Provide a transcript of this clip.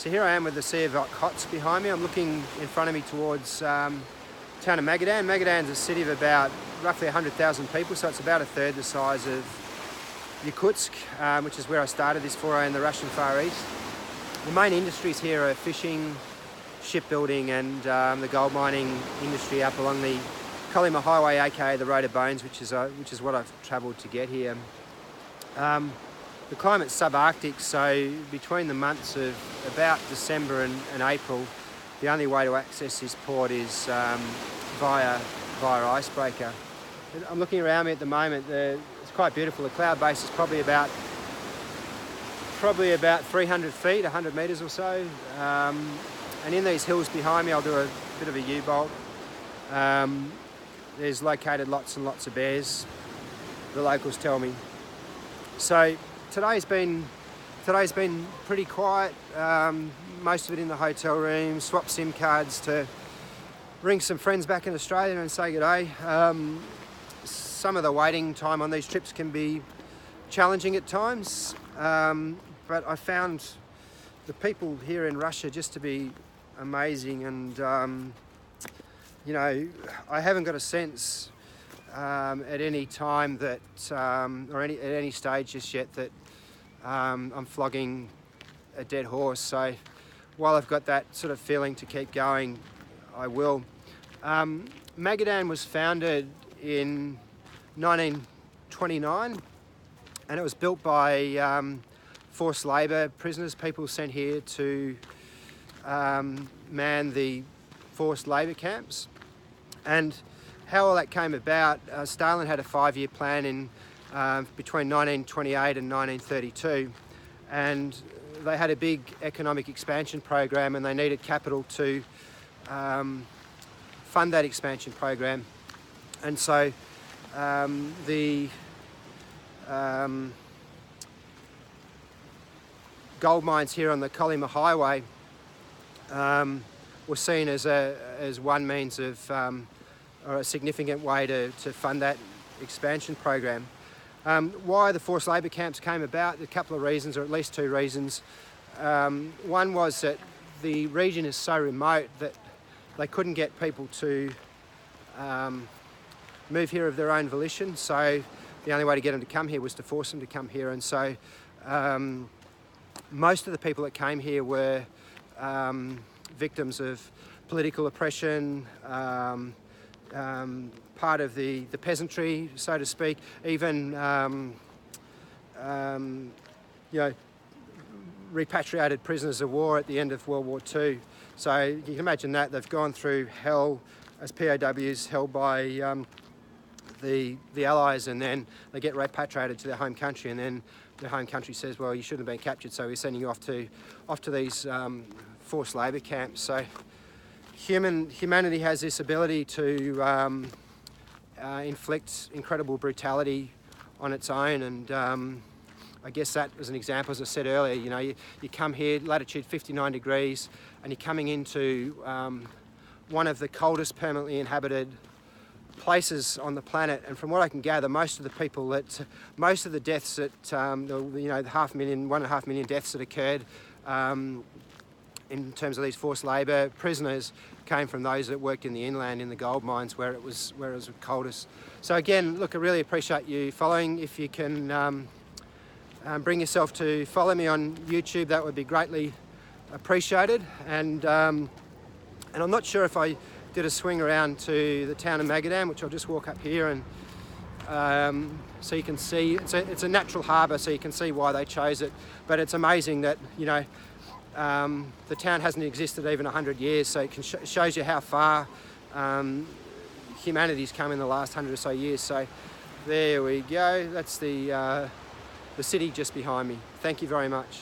So here I am with the Sea of Cots behind me. I'm looking in front of me towards town of Magadan. Magadan's a city of about roughly 100,000 people, so it's about a third the size of Yakutsk, which is where I started this foray in the Russian Far East. The main industries here are fishing, shipbuilding and the gold mining industry up along the Kolyma Highway, aka the Road of Bones, which is what I've travelled to get here. The climate's subarctic, so between the months of about December and April, the only way to access this port is via icebreaker. I'm looking around me at the moment. It's quite beautiful. The cloud base is probably about 300 feet, 100 metres or so. And in these hills behind me, I'll do a bit of a U-bolt. There's located lots and lots of bears, the locals tell me. So today's been pretty quiet. Most of it in the hotel room, swap SIM cards to ring some friends back in Australia and say good day. Some of the waiting time on these trips can be challenging at times, but I found the people here in Russia just to be amazing, and you know, I haven't got a sense at any time that or at any stage just yet that I'm flogging a dead horse. So while I've got that sort of feeling to keep going, I will. Magadan was founded in 1929, and it was built by forced labour prisoners, people sent here to man the forced labour camps. And how all that came about, Stalin had a 5-year plan in between 1928 and 1932, and they had a big economic expansion program, and they needed capital to fund that expansion program. And so the gold mines here on the Kolyma Highway were seen as one means of or a significant way to fund that expansion program. Why the forced labour camps came about, a couple of reasons, or at least 2 reasons. One was that the region is so remote that they couldn't get people to move here of their own volition, so the only way to get them to come here was to force them to come here. And so most of the people that came here were victims of political oppression, part of the peasantry, so to speak, even you know, repatriated prisoners of war at the end of World War II. So you can imagine that they've gone through hell as POWs held by the Allies, and then they get repatriated to their home country, and then their home country says, well, you shouldn't have been captured, so we're sending you off to these forced labour camps. So humanity has this ability to inflict incredible brutality on its own, and I guess that was an example, as I said earlier. You know, you come here, latitude 59 degrees, and you're coming into one of the coldest permanently inhabited places on the planet, and from what I can gather, most of the deaths that you know, the 1.5 million deaths that occurred in terms of these forced labour prisoners came from those that worked in the inland in the gold mines where it was coldest. So again, look, I really appreciate you following. If you can bring yourself to follow me on YouTube, that would be greatly appreciated. And I'm not sure if I did a swing around to the town of Magadan, which I'll just walk up here, and so you can see it's a natural harbour, so you can see why they chose it. But it's amazing that, you know, the town hasn't existed even 100 years, so it shows you how far humanity's come in the last 100 or so years. So there we go. That's the city just behind me. Thank you very much.